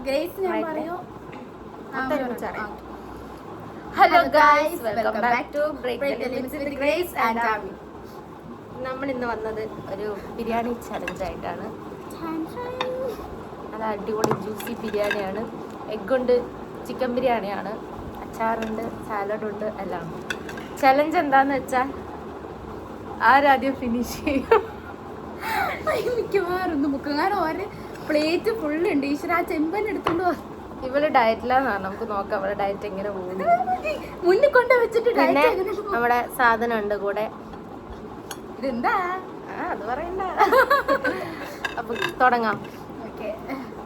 Hello guys, welcome back to break the limits with Grace and Ami. നമ്മൾ ഇന്ന് വന്നത് ഒരു ബിരിയാണി ചലഞ്ച് ആയിട്ടാണ്. നല്ല അടിപൊളി ജ്യൂസി ബിരിയാണിയാണ്. എഗ്ഗുണ്ട്, ചിക്കൻ ബിരിയാണിയാണ്, അച്ചാറുണ്ട്, സാലഡുണ്ട്, എല്ലാം. ചലഞ്ച് എന്താന്ന് വെച്ചാൽ ആരാദ്യം ഫിനിഷ് ചെയ്യും. മിക്കവാറും മുക്കാനും ഓരോ പ്ലേറ്റ് ഫുള്ളുണ്ട്. ഈശ്വര, ആ ചെമ്പൻ എടുത്തോണ്ട് പോവാ. ഇവള് ഡയറ്റിലാന്ന് പറഞ്ഞു. നമുക്ക് നോക്കാം അവളെ ഡയറ്റ് എങ്ങനെ പോകുന്നു. മുന്നിൽ കൊണ്ട് വെച്ചിട്ട് പിന്നെ നമ്മുടെ സാധനം ഉണ്ട് കൂടെ. ഇതെന്താ അത് പറയണ്ട. അപ്പൊ തുടങ്ങാം.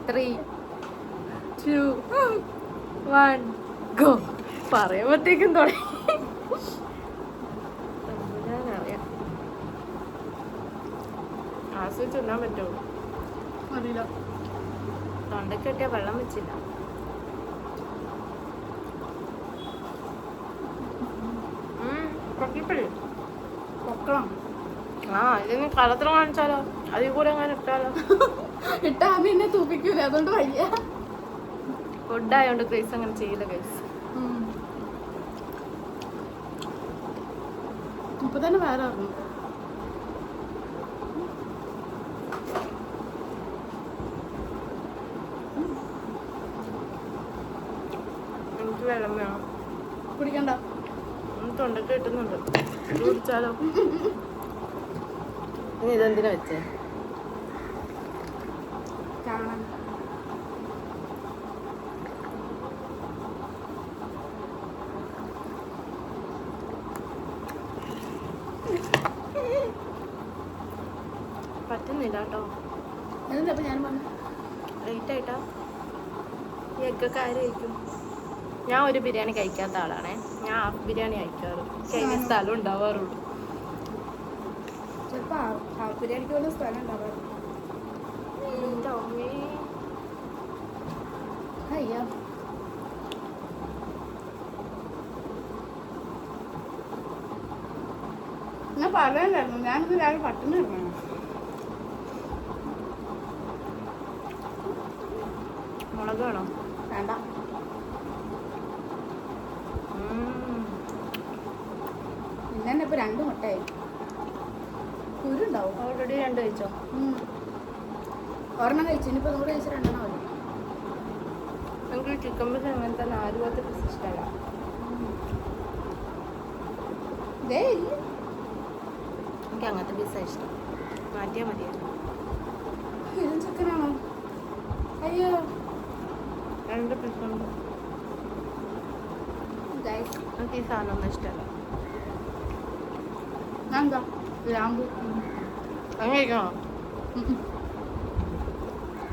3, 2, 1 ഗോ. പറയുമ്പോഴത്തേക്കും തുടങ്ങി. ഞാനറിയാം ആസ്വദിച്ച് തിന്നാൻ പറ്റുമോ അറിയില്ല. തൊണ്ടയ്ക്ക് കിട്ടിയ വെള്ളം വെച്ചില്ല. പൊക്കണം. ഇതിന് കളത്തിൽ കാണിച്ചാലോ, അതിൽ കൂടെ അങ്ങനെ ഇട്ടാലോ. ഇട്ടാ എന്നെ തൂപ്പിക്കൂല, അതുകൊണ്ട് വയ്യ. ഫുഡായോണ്ട് ഗ്രേസ് അങ്ങനെ ചെയ്യില്ല ഗൈസ്. ഇപ്പൊ തന്നെ വേറെ അറിഞ്ഞു. എനിക്ക് വെള്ളം വേണം. കുടിക്കണ്ട. തൊണ്ടയ്ക്ക് കിട്ടുന്നുണ്ട്. കുടിച്ചാലോ. ഇനി ഇതെന്തിനാ വെച്ചേ? കാണാൻ. പറ്റുന്നില്ല കേട്ടോ. എന്നിട്ടപ്പോ ഞാൻ പറഞ്ഞു ലേറ്റ് ആയിട്ടാ. ഈ എഗ്ഗൊക്കെ ആര് കഴിക്കും? ഞാൻ ഒരു ബിരിയാണി കഴിക്കാത്ത ആളാണേ. ഞാൻ ഹാഫ് ബിരിയാണി കഴിക്കാറ്. കഴിഞ്ഞ സ്ഥലം ഉണ്ടാവാറുള്ളൂ. ചിലപ്പോ ഹാഫ് ബിരിയാണിക്ക് പോലും സ്ഥലം ഉണ്ടാവാറ്. അയ്യോ, ഞാൻ പറയാനായിരുന്നു. ഞാനിത് രാവിലെ പട്ടിണി ഇറങ്ങണം. മുളക് വേണോ? വേണ്ട. പിന്നെ ഇപ്പൊ 2 മുട്ടയായി. കുരുണ്ടാവും. ഓൾറെഡി 2 കഴിച്ചോ? ഒരെണ്ണം കഴിച്ചു. ഇനിയിപ്പോ 100 കഴിച്ച് 2 മതി. എനിക്ക് ചിക്കൻ ബിരിയാണി അങ്ങനത്തെ 4 പോലത്തെ പീസ് ഇഷ്ടമല്ല. എനിക്ക് അങ്ങനത്തെ പീസാണ് ഇഷ്ടം. മാറ്റിയാൽ മതിയല്ലോ. ഇതും ചിക്കനാണോ? അയ്യോ, 2 പീസുണ്ട്. എനിക്ക് ഈ സാധനം ഒന്നും ഇഷ്ടമല്ല. എന്താ ഗ്രാമ്പു അങ്ങനെ കഴിക്കണോ?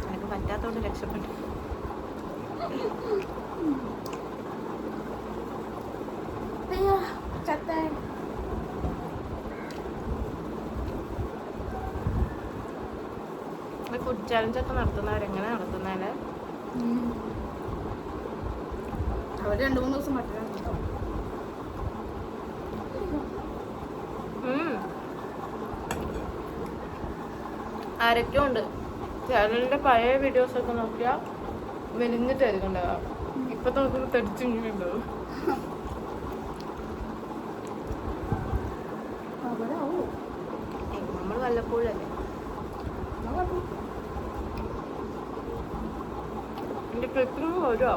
എനിക്ക് പറ്റാത്തോണ്ട് രക്ഷപ്പെട്ടു. അയ്യോ, ചത്ത. ഫുഡ് ചാലഞ്ചൊക്കെ നടത്തുന്നവരെങ്ങനെ നടത്തുന്നല്ലേ? അവർ 2-3 ദിവസം പറ്റില്ല. ആരൊക്കെ ഉണ്ട് ചാനലിന്റെ പഴയ വീഡിയോസ് ഒക്കെ നോക്കിയാൽ മെലിഞ്ഞിട്ടായിരിക്കും ഉണ്ടാവുക. ഇപ്പൊ നോക്കുമ്പോൾ തടിച്ചിങ്ങനെയുണ്ടാവും. നമ്മൾ വല്ലപ്പോഴല്ലേ. എന്റെ ക്ലിപ്പിന് വരുമോ?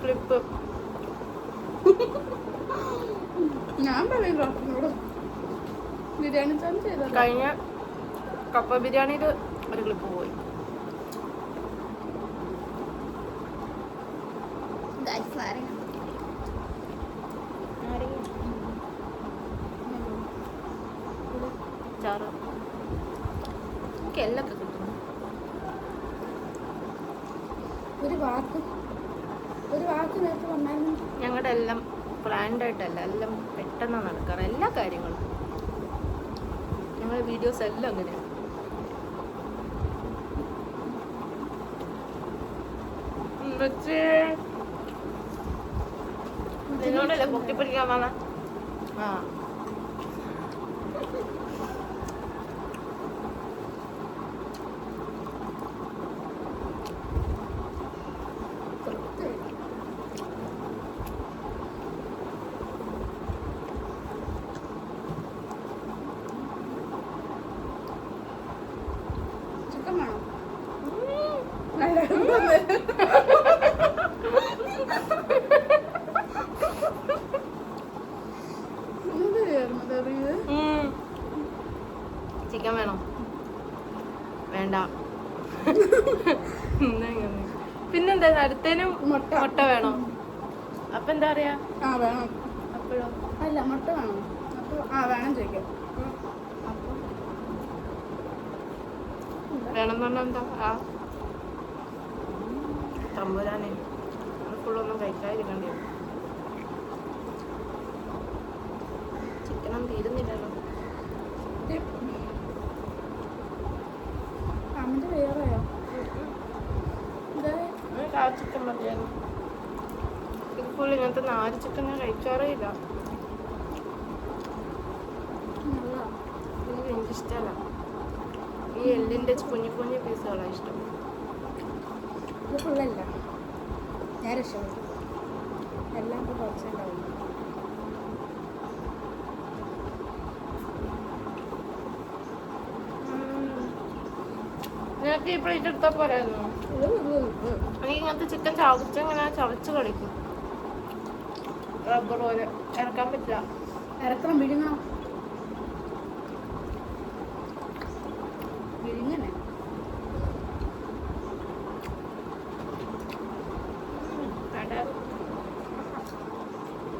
ക്ലിപ്പ് ഞാൻ പറയില്ല. ബിരിയാണി ചാൻ ചെയ്ത കഴിഞ്ഞ കപ്പ ബിരിയാണിയിൽ ഒരു ക്ലിപ്പ് പോയി. ചാറ് എനിക്ക് എല്ലൊക്കെ കിട്ടുന്നു. ഒരു വാക്ക് നേരത്തെ വന്നാലും ഞങ്ങളുടെ എല്ലാം പ്ലാൻഡ് ആയിട്ടല്ല, എല്ലാം പെട്ടെന്ന് നടക്കാറ്. എല്ലാ കാര്യങ്ങളും ഞങ്ങളുടെ വീഡിയോസ് എല്ലാം അങ്ങനെയാണ്. നിന്നോടല്ലേ പൊക്കിപ്പിടിക്കാൻ വന്ന. ചിക്കൻ വേണോ? വേണ്ട. പിന്നെന്താ അടുത്തേനും മുട്ട വേണോ? അപ്പൊ എന്താ പറയാ? വേണം. അപ്പോഴോ? അല്ല മുട്ട വേണം. അപ്പൊ വേണം ചോദിക്കാം. വേണം പറഞ്ഞാ എന്താ? തമ്പുരാനെ ഫുള്ളൊന്നും കഴിക്കാതിരിക്കണ്ടേ? ചിക്കനും തീരുന്നില്ലല്ലോ. അമ്മന്റെ വേറെയോ? ആ ചിക്കൻ മതിയായിരുന്നു. ഇതുപോലെ ഇങ്ങനത്തെ 4 ചിക്കൻ ഞാൻ കഴിക്കാറേ ഇല്ല. എനിക്കിഷ്ടമല്ല. ഈ എല്ലിന്റെ കുഞ്ഞു കുഞ്ഞു പീസുകളാണ് ഇഷ്ടം. ഇത് ഫുള്ളല്ല. ഞാൻ രക്ഷപ്പെട്ടു. എല്ലാം ഇപ്പോൾ കുറച്ചുണ്ടാവും. നിനക്ക് ഈ പ്ലേറ്റ് എടുത്താൽ പോരായിരുന്നു? എനിക്ക് ഇങ്ങനത്തെ ചിക്കൻ ഇങ്ങനെ ചവച്ച് കളിക്കും. റബ്ബർ പോലെ ഇറക്കാൻ പറ്റില്ല. ഇറക്കണം, വിഴുങ്ങണം. വിഴുങ്ങണേ.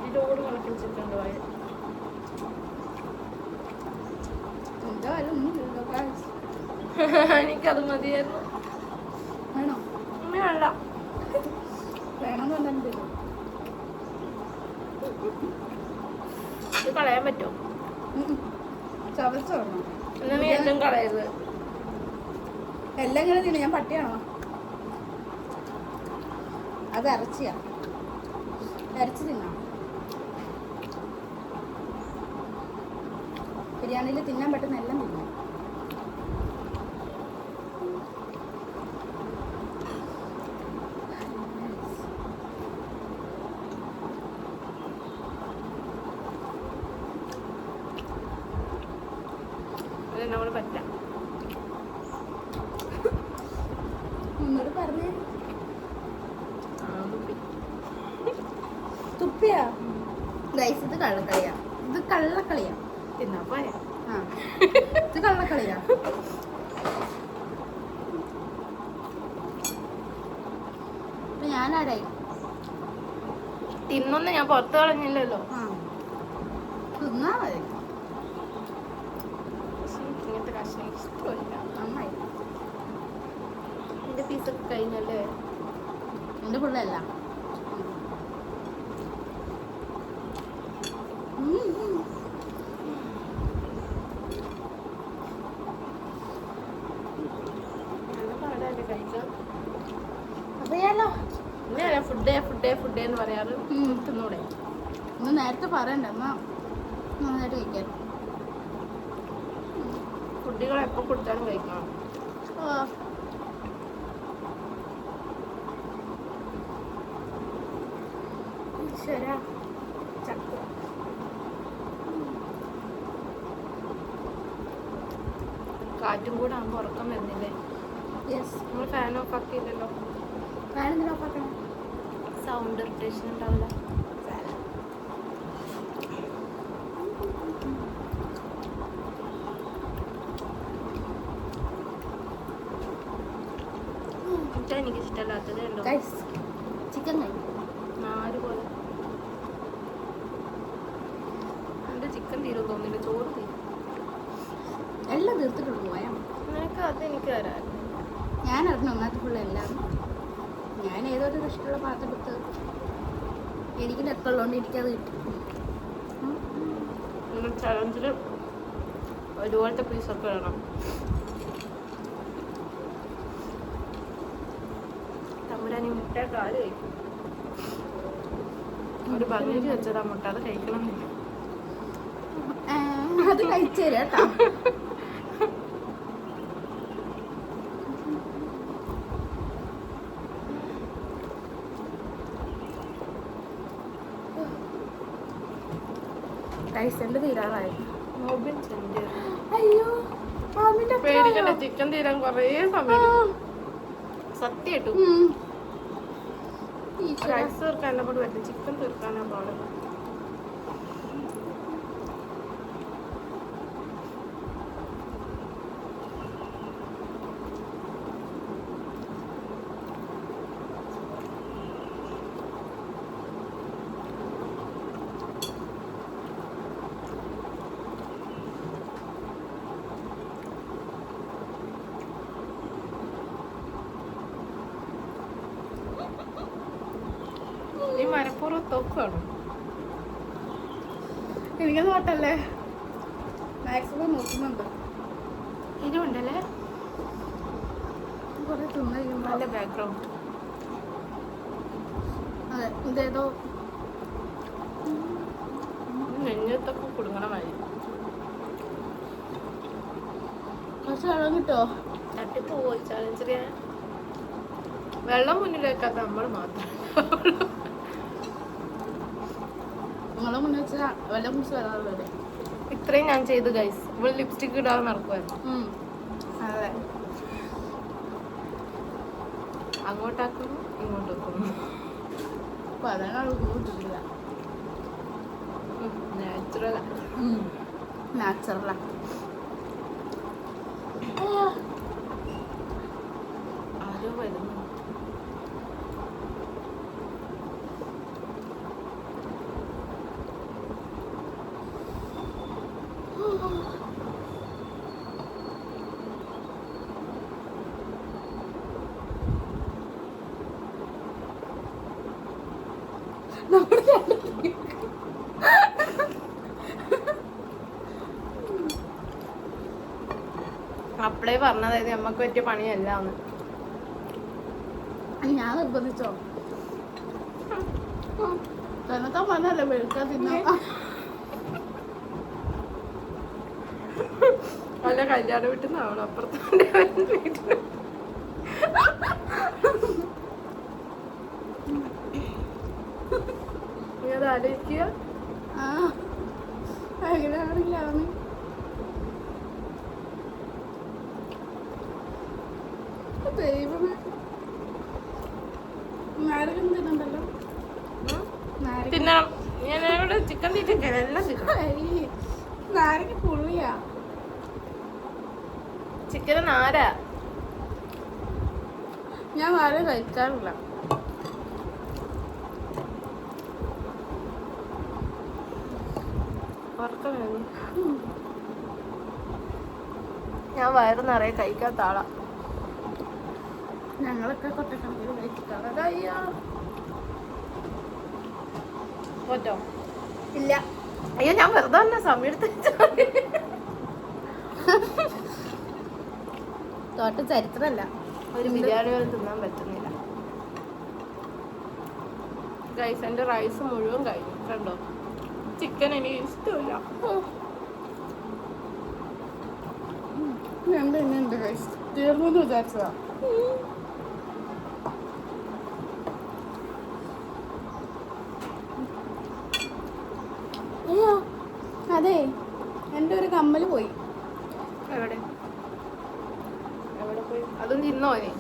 ഇതോട് കണക്കിന് ചിക്കൻ പോയ എന്തായാലും എനിക്കത് മതിയായിരുന്നു. വേണോ? വേണ്ട. വേണമെന്ന് പറഞ്ഞിട്ട് ഇത് കളയാൻ പറ്റുമോ? ചവച്ചോ? എന്നാ നീ എല്ലാം കളയരുത്. എല്ലാം ഇങ്ങനെ തിന്നു. ഞാൻ പട്ടിയാണോ? അത് ഇറച്ചിയാ. ഇറച്ചി തിന്നാം. ബിരിയാണിയിൽ തിന്നാൻ പറ്റുന്ന എല്ലാം തിന്നാം. നമ്മൾ പറ്റാം. ഒന്നോട് പറഞ്ഞേ. തുപ്പിയാ? ഗൈസ്, ഇത് കള്ളക്കളിയാ. ഇത് കള്ളക്കളിയാ. തിന്നാ പോരെ? ഇത് കള്ളക്കളിയാ. ഞാനാടായി തിന്നൊന്നും ഞാൻ പുറത്ത് കളഞ്ഞില്ലല്ലോ. തിന്നാ മതി. ഇങ്ങനത്തെ കഷ്ണം ഇഷ്ടമില്ല. നന്നായി. എന്റെ പീസൊക്കെ കഴിഞ്ഞല്ലേ? എന്റെ പിള്ളല്ല. അറിയാലോ. ഫുഡ് എന്ന് പറയാറ്. തിന്നൂടെ? ഒന്ന് നേരത്തെ പറയണ്ട. എന്നാ നന്നായിട്ട് കഴിക്കാൻ. കുട്ടികൾ എപ്പോൾ കൊടുത്താലും കഴിക്കണം. ശരാ ചക്ക. കാറ്റും കൂടെ ആകുമ്പോൾ ഉറക്കം വരുന്നില്ലേ? യെസ്. നമ്മൾ ഫാൻ ഓഫ് ആക്കിയില്ലല്ലോ. ഫാൻ എന്തിനാ ഓഫ് ആക്കണം? സൗണ്ട് ഇറിറ്റേഷൻ ഉണ്ടാവില്ല. എനിക്ക് ഇഷ്ടമല്ലാത്തത് ഉണ്ടോ? ചിക്കൻ കഴിക്കും. 4 പോലെ എൻ്റെ ചിക്കൻ തീരും തോന്നില്ല. ചോറ് തീരും. എല്ലാം തീർത്തിട്ടുണ്ട്. പോയാ നിനക്ക് അത് എനിക്ക് തരാം. ഞാൻ അറിഞ്ഞു ഒന്നാമത്തെ ഫുള്ള് എല്ലാം. ഞാൻ ഏതൊരു ഇഷ്ടമുള്ള പാത്രം എടുത്ത് എനിക്ക് നെക്കുള്ളതുകൊണ്ട് എനിക്കത് കിട്ടും. നിങ്ങൾ ചലഞ്ചിൽ ഒരുപോലത്തെ പീസൊക്കെ വേണം. തമ്പുരാനി മുട്ട കാല് കഴിക്കും. ഒരു ഭംഗിക്ക് വെച്ചതാ മുട്ട. അത് കഴിക്കണം എന്നില്ല. അത് കഴിച്ചു തരാം കേട്ടോ. റൈസിന്റെ തീരാറായി. അയ്യോ, പേടിക്കണ്ട, ചിക്കൻ തീരാൻ കുറേ സമയം. സത്യമായിട്ടും റൈസ് തീർക്കാൻ എന്നെ കൊണ്ട് പറ്റും, ചിക്കൻ തീർക്കാനാ പാട്. നീ മനഃപൂർവ്വം തോക്കാണ്. എനിക്ക് നോട്ടല്ലേ മാക്സിമം നോക്കുന്നുണ്ട്. ഇതുണ്ടല്ലേ കുറെ തിന്നു നല്ല ബാക്ക്ഗ്രൗണ്ട്. അതെ ഇതേതോ നെഞ്ഞത്തൊക്കെ കുടുങ്ങണമായി. കുറച്ച് വെള്ളം കിട്ടോ? തട്ടിപ്പ് പോയി ചാലഞ്ച്. വെള്ളം മുന്നിൽ വെക്കാത്ത നമ്മൾ മാത്രം. നിങ്ങളെ മുന്നേ വെച്ചാൽ വെള്ളം കുറിച്ച് വരാറുള്ളത്. ഇത്രയും ഞാൻ ചെയ്തു ഗൈസ്. ഇവള് ലിപ്സ്റ്റിക് ഇടാതെ നടക്കുമായിരുന്നു. അതെ അങ്ങോട്ടാക്കുന്നു ഇങ്ങോട്ടാക്കുന്നു. അപ്പൊ അതാണ് കൂട്ടില്ല. നാച്ചുറലാ. നാച്ചുറലാ. ആരോ വരുന്നു. അപ്പളേ പറഞ്ഞതായത് നമ്മക്ക് പറ്റിയ പണിയല്ല എന്ന്. ഞാൻ നിർബന്ധിച്ചോ? തന്നത്താൻ പറഞ്ഞല്ലേ വെളുക്കാൻ തിന്നാ. വല്ല കല്യാണ വീട്ടിൽ നിന്നാവണം അപ്പുറത്തെ വീട്ടിൽ. നീ അത് ആലോചിക്കുക. അങ്ങനെയാണെങ്കിലാണ് ദൈവമേ. നാരകം തിന്നണ്ടല്ലോ. തിന്നണം. ഞാനിവിടെ ചിക്കൻ തീറ്റ എല്ലാം തിന്നും. നാരങ്ങ പുളിയാ. ചിക്കന് നാരാ. ഞാൻ നാരങ്ങ കഴിക്കാറില്ല. ഞാൻ വയറ് നിറയെ കഴിക്കാത്ത ആളാ. ഞങ്ങളൊക്കെ കൊട്ടക്കണക്കിന് കഴിച്ചിട്ടാണ്. അയ്യോ പോറ്റോ? ഇല്ല. അയ്യോ ഞാൻ വെറുതെ തന്നെ സമയം എടുത്ത് തോട്ട ചരിത്രമല്ല. ഒരു ബിരിയാണി പോലും തിന്നാൻ പറ്റുന്നില്ല ഗൈസ്. എൻ്റെ റൈസ് മുഴുവൻ കഴിഞ്ഞു. കണ്ടോ? ചിക്കൻ എനിക്ക് ഇഷ്ടമില്ല. ഞാൻ പിന്നെയുണ്ട് ഗൈസ്. തീർന്നു വിചാരിച്ചതാ. അയ്യോ അതെ, എൻ്റെ ഒരു കമ്മല് പോയി. എവിടെ എവിടെ പോയി? അതും തിന്നോ നീ?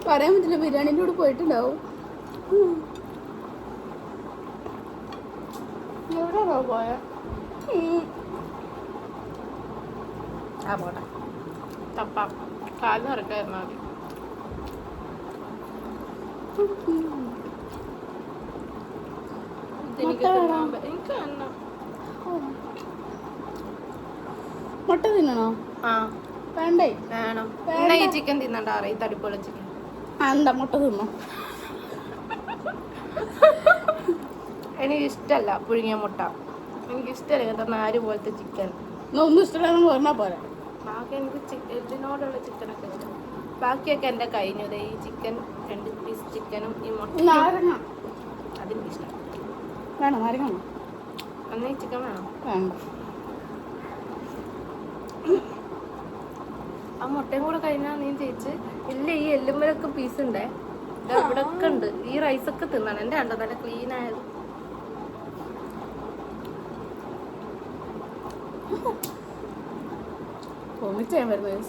പറയാൻ പറ്റില്ല. ബിരിയാണിൻ്റെ കൂടെ പോയിട്ടുണ്ടാവും. എവിടെയാണോ പോയ? ആ പോട്ടെ. തപ്പാം. കാലിന് ഇറക്കായിരുന്നാ മതി. എനിക്ക് തന്നെ മുട്ട തിന്നണോ? ആ വേണ്ടേ? വേണം. എന്നാ ഈ ചിക്കൻ തിന്നണ്ട. ഈ തടിപ്പുള്ള ചിക്കൻ എന്താ മുട്ട തിന്നോ? എനിക്ക് ഇഷ്ടമല്ല പുഴുങ്ങിയ മുട്ട. എനിക്ക് ഇഷ്ടമല്ല കേട്ടോ നാര് പോലത്തെ ചിക്കൻ. ഒന്നും ഇഷ്ടമില്ലെന്ന് പറഞ്ഞാൽ പോരാ. ബാക്കി എനിക്ക് ഇതിനോടുള്ള ചിക്കനൊക്കെ ഇഷ്ടം. ബാക്കിയൊക്കെ എൻ്റെ കഴിഞ്ഞത്. ഈ ചിക്കൻ 2 പീസ് ചിക്കനും ഈ മുട്ട നാരങ്ങ അതെനിക്കിഷ്ടം. വേണം. നാരങ്ങ അന്ന് ഈ ചിക്കൻ വേണം. വേണ്ട. ആ മുട്ടയും കൂടെ കഴിഞ്ഞാൽ നീ ചേച്ചി ഇല്ല. ഈ എല്ലുമ്പലൊക്കെ പീസ് ഉണ്ടേ. ഇവിടെ ഒക്കെ ഉണ്ട്. ഈ റൈസൊക്കെ തിന്നാണ്. എൻ്റെ കണ്ടോ നല്ല ക്ലീൻ ആയത്. വോമിറ്റ് ചെയ്യാൻ വരുന്നത്.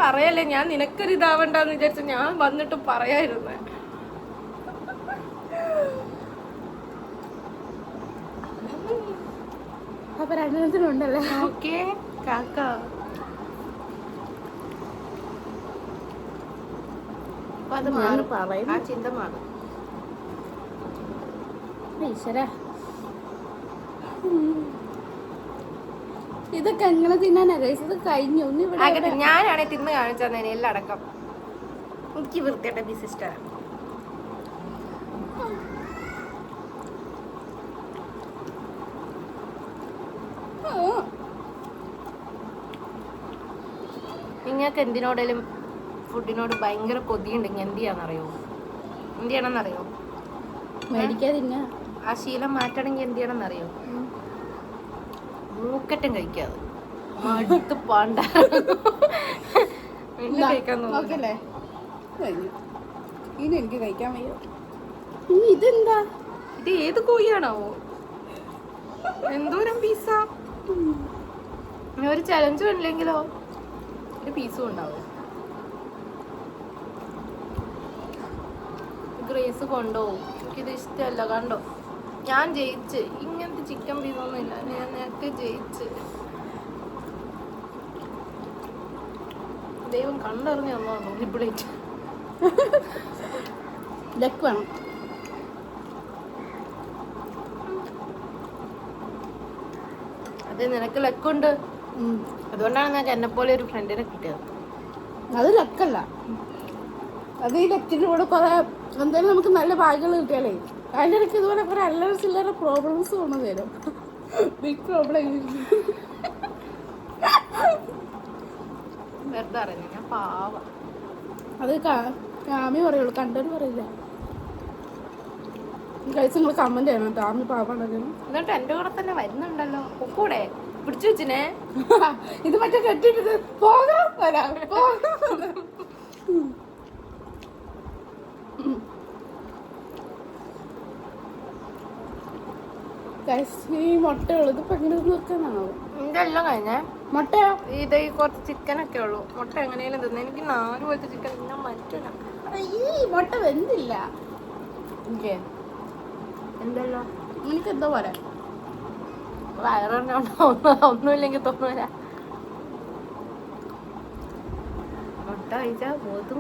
പറയല്ലേ, ഞാൻ നിനക്കൊരു ഇതാവണ്ടെന്ന് വിചാരിച്ച ഞാൻ വന്നിട്ട് പറയായിരുന്നേ. അപ്പൊ രണ്ടെണ്ണത്തിനുണ്ടല്ലേ. ഓക്കേ കാക്ക. അപ്പൊ അത് മാറും, ആ ചിന്ത മാറും. ഈശ്വര, ഇതൊക്കെ എങ്ങനെ തിന്നാനാ ഗൈസ്? ഇത് കഴിഞ്ഞു. ഞാനാണെ തിന്ന് കാണിച്ചു തന്നെ എല്ലാം അടക്കം. എനിക്ക് വൃത്തിയായിട്ട പീസ് ഇഷ്ടമാണ്. നിങ്ങൾക്ക് എന്തിനോടേലും ഫുഡിനോട് ഭയങ്കര കൊതിയുണ്ടെങ്കിൽ എന്ത് ചെയ്യാന്നറിയോ? എന്ത് ചെയ്യണമെന്നറിയോ? മേടിക്കാതില്ല. ആ ശീലം മാറ്റണമെങ്കിൽ എന്ത് ചെയ്യണമെന്നറിയോ? മൂക്കറ്റം കഴിക്കാതെ മടുത്ത് പാണ്ട കഴിക്കാൻ നോക്കല്ലേ. ഇനി എനിക്ക് കഴിക്കാൻ വയ്യ. ഇതെന്താ? ഇത് ഏത് കോഴിയാണാവോ? എന്തോരം പീസാ? ഒരു ചലഞ്ചും ഇല്ലെങ്കിലോ ഒരു പീസും ഉണ്ടാവും. ഗ്രേസ് കൊണ്ടുപോകും. എനിക്കിത് ഇഷ്ടമല്ല. കണ്ടോ, ഞാൻ ജയിച്ച്. ഇങ്ങനത്തെ ചിക്കൻ പീസൊന്നും ഇല്ല, ഞാൻ നേരത്തെ ജയിച്ച്. ദൈവം കണ്ടറിഞ്ഞ് തന്നോ ഈ പ്ലേറ്റ്. ലക്ക് വേണം. അതെ, നിനക്ക് ലക്കുണ്ട്. അതുകൊണ്ടാണ് നിനക്ക് എന്നെ പോലെ ഒരു ഫ്രണ്ടിനെ കിട്ടിയത്. അത് ലക്കല്ല, അത് ഈ ലക്കിന്റെ കൂടെ കുറെ എന്തായാലും നമുക്ക് നല്ല ഭാഗ്യങ്ങൾ കിട്ടിയാലേ അതിൻ്റെ ഇടയ്ക്ക് ഇതുപോലെ കുറെ അല്ലറ ചില്ലറ പ്രോബ്ലംസ് കൊണ്ട് തരും. Big problem. വെറുതെ അറിയുന്നു, ഞാൻ പാവ. അത് ആമി പറയുള്ളൂ, കണ്ടവര് പറയില്ല. കഴിച്ച് നിങ്ങൾ കമന്റ് ചെയ്യണം കേട്ടോ. ആമി പാവണ്ടായിരുന്നു. എന്നിട്ട് എന്റെ കൂടെ തന്നെ വരുന്നുണ്ടല്ലോ. കൂടെ പിടിച്ചു വെച്ചിനെ. ഇത് മറ്റേ കെട്ടിട്ട് പോകാം വരാം. ഈ മുട്ടയുള്ളൂ. ഇതിപ്പോ എങ്ങനെ വെക്കാനാണോ? ഇതെല്ലാം കഴിഞ്ഞേ. മുട്ടയോ? ഇത് കുറച്ച് ചിക്കനൊക്കെ ഉള്ളൂ. മുട്ട എങ്ങനെയാലും തിന്നു. എനിക്ക് 4 പോലത്തെ ചിക്കൻ തിന്നാൻ പറ്റില്ല. ഈ മുട്ട വെന്തില്ല. എന്തല്ലോ എനിക്ക് എന്താ പോലെ വയറുണ്ടോ? ഒന്നുമില്ലെങ്കിൽ തോന്നൂല. മുട്ട കഴിച്ചാ മുഖത്തും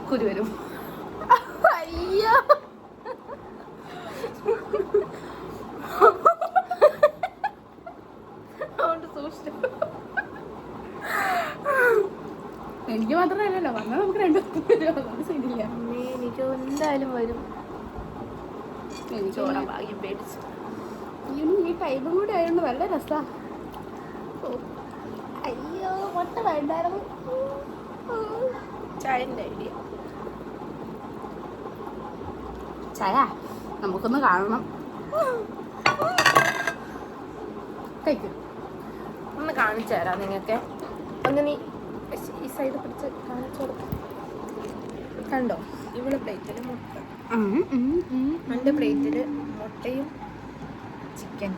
കുരു വരും. അയ്യോ, എനിക്ക് മാത്രമല്ലല്ലോ വന്നാൽ നമുക്ക് രണ്ടുപേരും ശരിയില്ല. എനിക്ക് എന്തായാലും വരും. എനിക്ക് ഭാഗ്യം പേടിച്ചു. ഈ ടൈമും കൂടി ആയതുകൊണ്ട് നല്ല രസാ. അയ്യോ, മുട്ട വേണ്ടായിരുന്നു. ചായന്റെ ഐഡിയ. ചായ നമുക്കൊന്ന് കാണണം. കഴിക്കും. ഒന്ന് കാണിച്ചു തരാം നിങ്ങൾക്ക്. ഒന്ന് നീ ഈ സൈഡ് പിടിച്ച് കാണിച്ചു കൊടുക്കാം. കണ്ടോ, ഇവിടെ പ്ലേറ്റില് മുട്ട. എൻ്റെ പ്ലേറ്റില് മുട്ടയും ചിക്കൻ.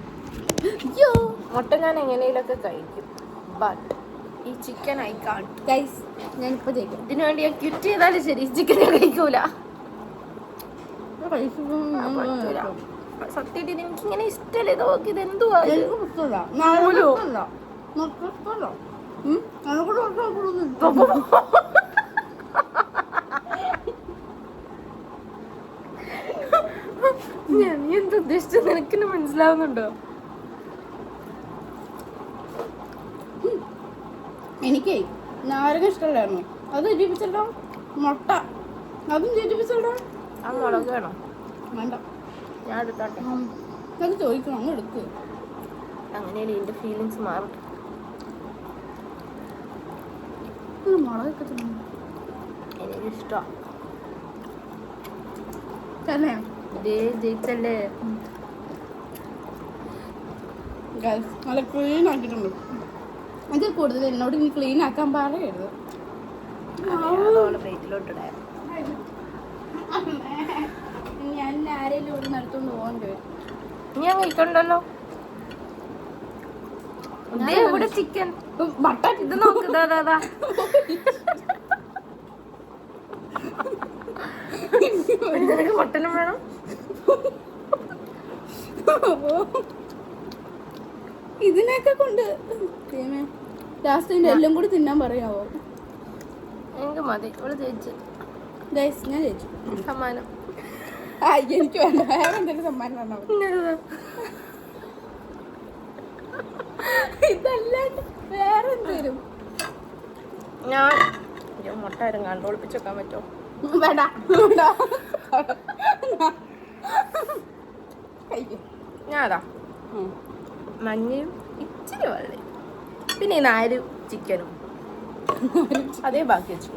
മുട്ട ഞാൻ എങ്ങനെയൊക്കെ കഴിക്കും, ബട്ട് ഈ ചിക്കൻ ഐ കാണ്ട്. ഗൈസ്, ഞാനിപ്പോ ജയിക്കും. ഇതിനു വേണ്ടി ഞാൻ ക്വിറ്റ് ചെയ്താലും ശരി, ചിക്കൻ ഞാൻ കഴിക്കൂല. സത്യമായിട്ട് എനിക്ക് ഇങ്ങനെ ഇഷ്ടമല്ല. ഇത് നോക്കി, ഇത് എന്തുവാ? നീ എന്താ ഉദ്ദേശിച്ചത്? നിനക്കിന് മനസ്സിലാവുന്നുണ്ടോ? എനിക്കേ നാരങ്ങ ഇഷ്ടമല്ലായിരുന്നു. അത് എരിപ്പിച്ചല്ലോ. മുട്ട അതും എരിപ്പിച്ചല്ലോ. ആ മുളക് വേണോ? വേണ്ട, ഞാൻ എടുത്തോട്ടെ. അത് ചോദിക്കണം, അങ്ങ് എടുക്ക്. അങ്ങനെയല്ലേ എൻ്റെ ഫീലിങ്സ് മാറും. മുളകൊക്കെ എനിക്കിഷ്ടം തന്നെ. ഇതേ ജയിച്ചല്ലേ. നല്ല ക്ലീൻ ആക്കിയിട്ടുണ്ട്. അതിൽ കൂടുതൽ എന്നോട് ഇനി ക്ലീൻ ആക്കാൻ പറയരുത്. പ്ലേറ്റിലോട്ടിടാ. ഞാൻ ആരെങ്കിലും ഇവിടെ നടത്തുകൊണ്ട് പോകേണ്ടി വരും. ഞാൻ കഴിക്കണ്ടല്ലോ. ഇവിടെ ചിക്കൻ മട്ടൻ ഇത് നോക്ക്, ദാ, ദാ, ദാ. നിനക്ക് മട്ടനും വേണം? ഇതിനൊക്കെ കൊണ്ട് ലാസ്റ്റ് എല്ലാം കൂടി തിന്നാൻ പറയാവോ? എനിക്ക് മതി. ഇവിടെ ജയിച്ചു. ഗൈസ് ഞാൻ ചോദിച്ചു സമ്മാനം. എനിക്ക് വേണ്ട, വേറെ എന്തെങ്കിലും സമ്മാനം തന്നാ മതി. ഇതല്ലാണ്ട് വേറെ എന്തേലും ഞാൻ മുട്ട ആരും കണ്ടോളിപ്പിച്ച് വെക്കാൻ പറ്റുമോ? വേണ്ട വേണ്ട. കഴിക്കും. ഞാനതാ മഞ്ഞയും ഇച്ചിരി വെള്ളയും പിന്നെ ഈ 4 ചിക്കനും അതേ ബാക്കി വെച്ചു.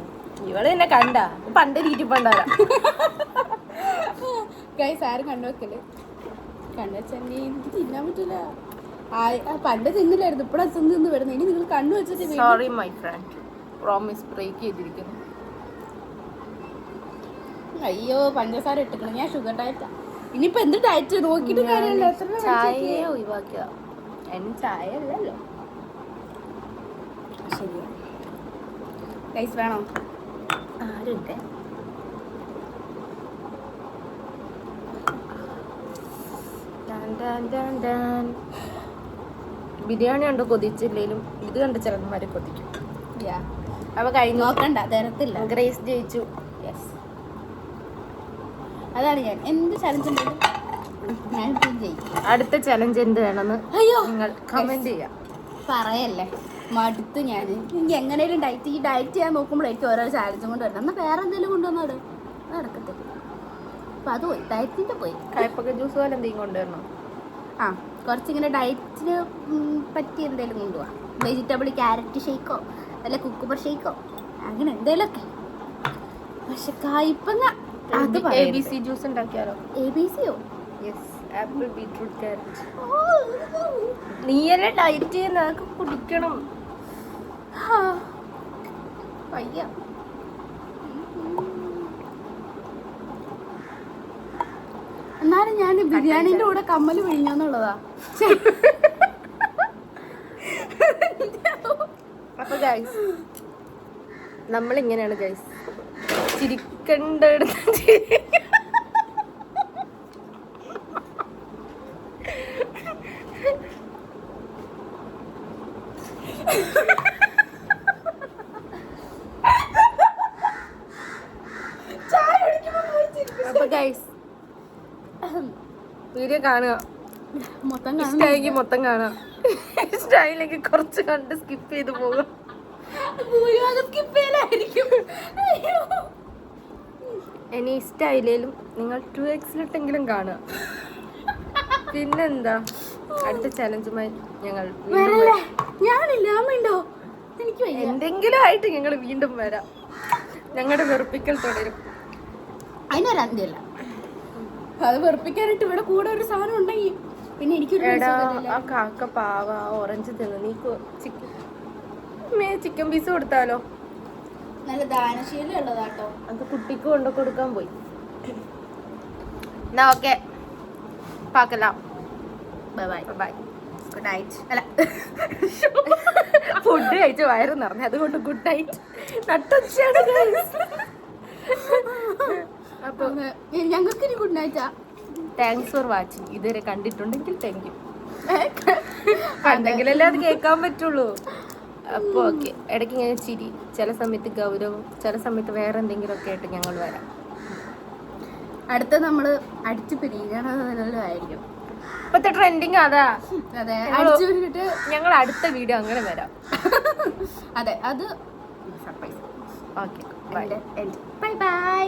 ഇവള് എന്നെ കണ്ട പണ്ട് രീതി പണ്ടാരാ. ഗൈസ് ആരും കണ്ടുവെക്കല്ലേ, കണ്ടുവെച്ചെങ്കിൽ എനിക്ക് തിന്നാൻ പറ്റില്ല. പണ്ട് തിന്നില്ലായിരുന്നു, ഇപ്പോഴാണ് തിന്ന് വരുന്നത്. ഇനി നിങ്ങൾ കണ്ണു വെച്ചിട്ട് sorry my friend, promise break ചെയ്തിരിക്കുന്നു. അയ്യോ പഞ്ചസാര ഇട്ടിക്കണം, ഞാൻ ഷുഗർ ഡയറ്റാ. ഇനിയിപ്പോ എന്ത് ഡയറ്റ് നോക്കിയിട്ട് കാര്യമില്ല. ചായയെ ഒഴിവാക്കുക. എന്നെ ചായ അല്ലല്ലോ. ശരിയാ ഗൈസ്, വേണോ? ആരുണ്ട്? ബിരിയാണി കണ്ട് കൊതിച്ചില്ലേലും ഇത് കണ്ട് ചിലന്മാരെ കൊതിക്കും. അപ്പൊ കഴിഞ്ഞു, നോക്കണ്ട, തരത്തില്ല. ഗ്രേസ് ജയിച്ചു. യെസ്, അതാണ് ഞാൻ എന്ത് ചലഞ്ച് ഉണ്ടെങ്കിലും ഞാൻ ജയിക്കും. അടുത്ത ചലഞ്ച് എന്ത് വേണമെന്ന് അയ്യോ നിങ്ങൾ കമന്റ് ചെയ്യാം. പറയല്ലേ, മടുത്ത് ഞാൻ. എനിക്ക് എങ്ങനെയും ഡയറ്റ് ചെയ്യാൻ നോക്കുമ്പോഴേക്കും ഓരോ ചാലഞ്ചും കൊണ്ട് വരണം. എന്നാൽ വേറെ എന്തെങ്കിലും കൊണ്ടുവന്നോട്, അത് നടക്കത്തില്ല. അപ്പം അത് പോയി, ഡയറ്റിൻ്റെ പോയി. കയ്പക്ക ജ്യൂസ് പോലെ എന്തെങ്കിലും കൊണ്ടുവരണം. ആ കുറച്ചിങ്ങനെ ഡയറ്റിന് പറ്റി എന്തെങ്കിലും കൊണ്ടുപോവാം. വെജിറ്റബിൾ ക്യാരറ്റ് ഷേക്കോ അല്ല കുക്കുംബർ ഷേക്കോ അങ്ങനെ എന്തെങ്കിലുമൊക്കെ. പക്ഷെ കയ്പങ്ങ അത് ABC ജ്യൂസ് ഉണ്ടാക്കിയാലോ? ABCയോ? Yes, apple beetroot carrot. നീയല്ലേ ഡയറ്റ് ചെയ്യുന്ന, അതൊക്കെ കുടിക്കണം. വയ്യ. എന്നാലും ഞാൻ ബിരിയാണിന്റെ കൂടെ കമ്മല് പിഴിഞ്ഞോന്നുള്ളതാ. അപ്പൊ ഗൈസ് നമ്മളിങ്ങനെയാണ് ഗൈസ് ചിരിക്കണ്ടെടുത്ത് അപ്പൊ ഗൈസ് വീഡിയോ കാണുക, മൊത്തം ഇഷ്ടമായെങ്കിൽ മൊത്തം കാണുക, ഇഷ്ടമായില്ലെങ്കിൽ കുറച്ച് കണ്ട് സ്കിപ്പ് ചെയ്ത് പോകുക. ഇനി ഇഷ്ടമായില്ലേലും നിങ്ങൾ 2x-ലിട്ടെങ്കിലും കാണുക. പിന്നെന്താ, അടുത്ത ചലഞ്ചുമായി ഞങ്ങൾ വീണ്ടും വരാം. എനിക്ക് വയ്യ. എന്തെങ്കിലും ആയിട്ട് ഞങ്ങൾ വീണ്ടും വരാം. ഞങ്ങളുടെ വെറുപ്പിക്കൽ തുടരും. അതിനൊരു അന്ത്യല്ല. അത് വെറുപ്പിക്കാനായിട്ട് ഇവിടെ കൂടെ ഒരു സാധനം ഉണ്ടെങ്കിൽ പിന്നെ എനിക്കൊരു എടാ ആ കാക്ക പാവ ഓറഞ്ച് തിന്നു. നീ ചിക്കൻ പീസ് കൊടുത്താലോ? നല്ല ദാനശീലം ഉള്ളതാട്ടോ. അത് കുട്ടിക്ക് കൊണ്ടു കൊടുക്കാൻ പോയി. എന്നാ ഓക്കെ, പാക്കലാം. Bye bye bye. Good night. അല്ല, ഫുഡ് കഴിച്ച് വയറ് നിറഞ്ഞു, അതുകൊണ്ട് ഗുഡ് നൈറ്റ്. നട്ടുച്ചയാണ്. അപ്പൊ ഞങ്ങൾക്ക് ഇനി ഗുഡ് നൈറ്റാ. Thanks for watching. ഇതുവരെ കണ്ടിട്ടുണ്ടെങ്കിൽ താങ്ക് യു. കണ്ടെങ്കിലല്ലേ അത് കേൾക്കാൻ പറ്റുള്ളൂ. അപ്പോൾ ഓക്കെ, ഇടയ്ക്ക് ഇങ്ങനെ ചിരി, ചില സമയത്ത് ഗൗരവം, ചില സമയത്ത് വേറെ എന്തെങ്കിലുമൊക്കെ ആയിട്ട് ഞങ്ങൾ വരാം. അടുത്ത നമ്മള് അടിച്ചു പിരിയാനായിരിക്കും. ഇപ്പത്തെ ട്രെൻഡിങ് അതാ. അതെ, അടിച്ചു പിരിഞ്ഞിട്ട് ഞങ്ങൾ അടുത്ത വീഡിയോ അങ്ങനെ വരാം. അതെ, അത് surprise. Okay, by bye by.